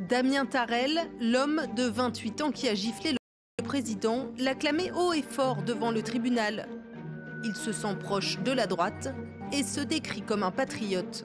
Damien Tarel, l'homme de 28 ans qui a giflé le président, l'a clamé haut et fort devant le tribunal. Il se sent proche de la droite et se décrit comme un patriote.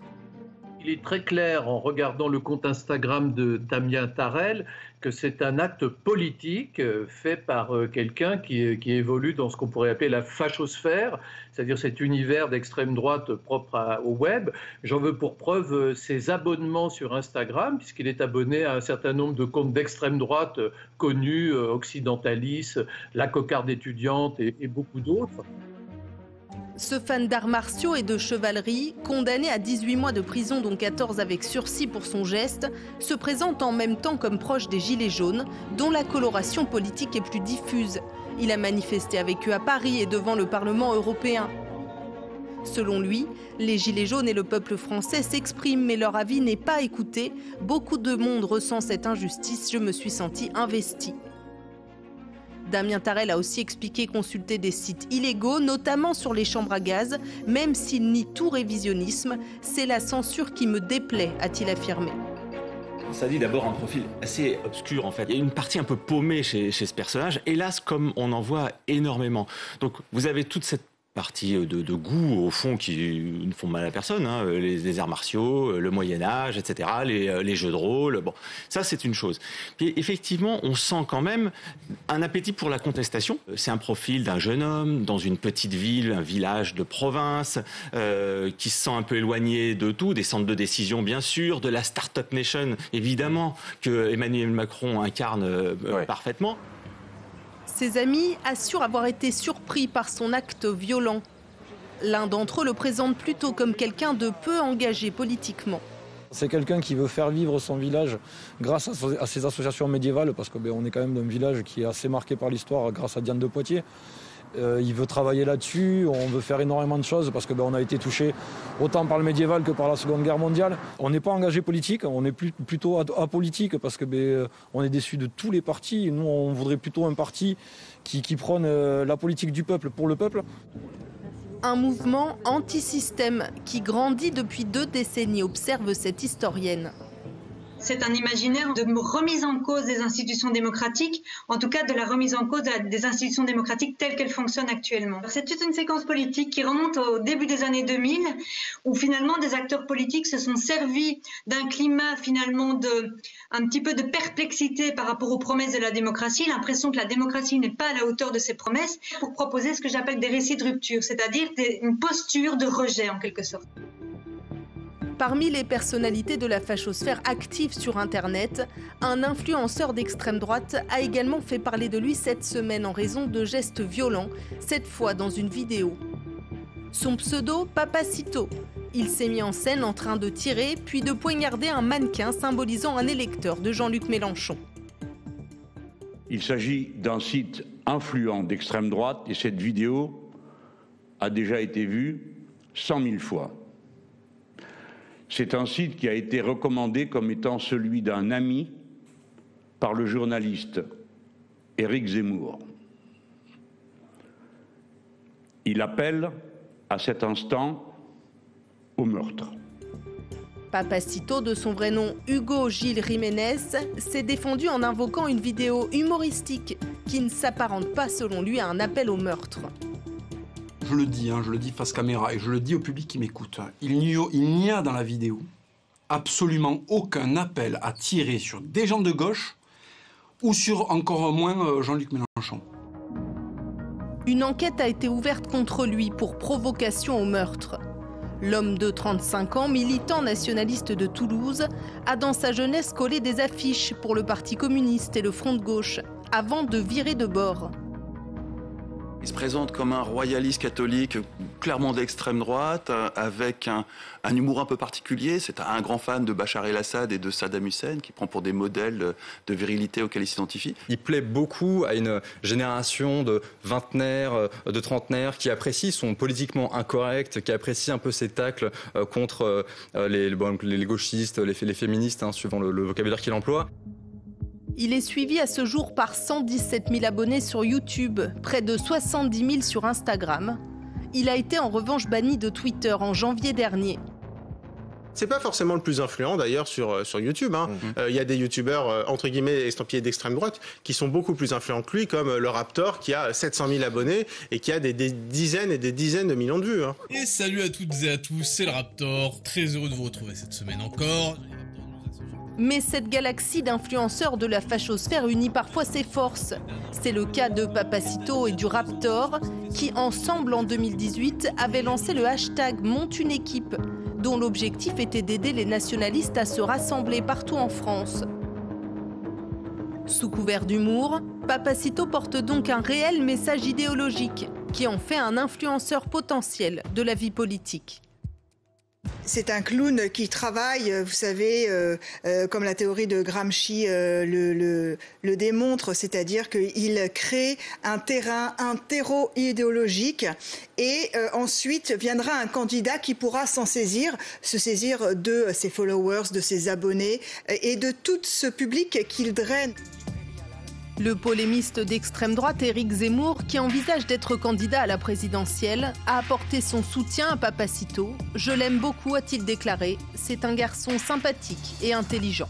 Il est très clair en regardant le compte Instagram de Damien Tarel que c'est un acte politique fait par quelqu'un qui évolue dans ce qu'on pourrait appeler la fachosphère, c'est-à-dire cet univers d'extrême droite propre au web. J'en veux pour preuve ses abonnements sur Instagram, puisqu'il est abonné à un certain nombre de comptes d'extrême droite connus, Occidentalis, La Cocarde étudiante et beaucoup d'autres. Ce fan d'arts martiaux et de chevalerie, condamné à 18 mois de prison dont 14 avec sursis pour son geste, se présente en même temps comme proche des Gilets jaunes, dont la coloration politique est plus diffuse. Il a manifesté avec eux à Paris et devant le Parlement européen. Selon lui, les Gilets jaunes et le peuple français s'expriment, mais leur avis n'est pas écouté. Beaucoup de monde ressent cette injustice, je me suis senti investi. Damien Tarel a aussi expliqué consulter des sites illégaux, notamment sur les chambres à gaz. Même s'il nie tout révisionnisme, c'est la censure qui me déplaît, a-t-il affirmé. Ça dit d'abord un profil assez obscur en fait. Il y a une partie un peu paumée chez ce personnage, hélas comme on en voit énormément. Donc vous avez toute cette partie de goût au fond qui ne font mal à personne, hein, les arts martiaux, le Moyen-Âge, etc., les jeux de rôle, bon, ça c'est une chose. Puis effectivement, on sent quand même un appétit pour la contestation. C'est un profil d'un jeune homme dans une petite ville, un village de province, qui se sent un peu éloigné de tout, des centres de décision bien sûr, de la Startup Nation évidemment, que Emmanuel Macron incarne parfaitement. Ses amis assurent avoir été surpris par son acte violent. L'un d'entre eux le présente plutôt comme quelqu'un de peu engagé politiquement. C'est quelqu'un qui veut faire vivre son village grâce à ses associations médiévales, parce qu'on est quand même dans un village qui est assez marqué par l'histoire grâce à Diane de Poitiers. Il veut travailler là-dessus, on veut faire énormément de choses parce qu'on a été touché autant par le médiéval que par la Seconde Guerre mondiale. On n'est pas engagé politique, on est plutôt apolitique parce qu'on est déçu de tous les partis. Nous, on voudrait plutôt un parti qui prône la politique du peuple pour le peuple. Un mouvement anti-système qui grandit depuis 2 décennies, observe cette historienne. C'est un imaginaire de remise en cause des institutions démocratiques, en tout cas de la remise en cause des institutions démocratiques telles qu'elles fonctionnent actuellement. C'est toute une séquence politique qui remonte au début des années 2000, où finalement des acteurs politiques se sont servis d'un climat finalement un petit peu de perplexité par rapport aux promesses de la démocratie, l'impression que la démocratie n'est pas à la hauteur de ses promesses, pour proposer ce que j'appelle des récits de rupture, c'est-à-dire une posture de rejet en quelque sorte. Parmi les personnalités de la fachosphère active sur Internet, un influenceur d'extrême droite a également fait parler de lui cette semaine en raison de gestes violents, cette fois dans une vidéo. Son pseudo, Papacito. Il s'est mis en scène en train de tirer, puis de poignarder un mannequin symbolisant un électeur de Jean-Luc Mélenchon. Il s'agit d'un site influent d'extrême droite et cette vidéo a déjà été vue 100 000 fois. C'est un site qui a été recommandé comme étant celui d'un ami par le journaliste Éric Zemmour. Il appelle à cet instant au meurtre. Papacito, de son vrai nom Hugo Gilles Jiménez, s'est défendu en invoquant une vidéo humoristique qui ne s'apparente pas selon lui à un appel au meurtre. Je le dis face caméra et je le dis au public qui m'écoute. Il n'y a dans la vidéo absolument aucun appel à tirer sur des gens de gauche ou sur encore moins Jean-Luc Mélenchon. Une enquête a été ouverte contre lui pour provocation au meurtre. L'homme de 35 ans, militant nationaliste de Toulouse, a dans sa jeunesse collé des affiches pour le Parti communiste et le Front de gauche, avant de virer de bord. Il se présente comme un royaliste catholique clairement d'extrême droite, avec un humour un peu particulier. C'est un grand fan de Bachar el-Assad et de Saddam Hussein, qui prend pour des modèles de virilité auxquels il s'identifie. Il plaît beaucoup à une génération de vingtenaires, de trentenaires, qui apprécient son politiquement incorrect, qui apprécient un peu ses tacles contre les gauchistes, les féministes, hein, suivant le vocabulaire qu'il emploie. Il est suivi à ce jour par 117 000 abonnés sur YouTube, près de 70 000 sur Instagram. Il a été en revanche banni de Twitter en janvier dernier. C'est pas forcément le plus influent d'ailleurs sur YouTube. Il y a des youtubeurs entre guillemets estampillés d'extrême droite qui sont beaucoup plus influents que lui, comme le Raptor qui a 700 000 abonnés et qui a des dizaines et des dizaines de millions de vues. Et salut à toutes et à tous, c'est le Raptor, très heureux de vous retrouver cette semaine encore. Mais cette galaxie d'influenceurs de la fachosphère unit parfois ses forces. C'est le cas de Papacito et du Raptor, qui ensemble en 2018 avaient lancé le hashtag Monte une équipe, dont l'objectif était d'aider les nationalistes à se rassembler partout en France. Sous couvert d'humour, Papacito porte donc un réel message idéologique, qui en fait un influenceur potentiel de la vie politique. C'est un clown qui travaille, vous savez, comme la théorie de Gramsci le démontre, c'est-à-dire qu'il crée un terreau idéologique et ensuite viendra un candidat qui pourra se saisir de ses followers, de ses abonnés et de tout ce public qu'il draine. Le polémiste d'extrême droite Éric Zemmour, qui envisage d'être candidat à la présidentielle, a apporté son soutien à Papacito. « Je l'aime beaucoup », a-t-il déclaré. « C'est un garçon sympathique et intelligent ».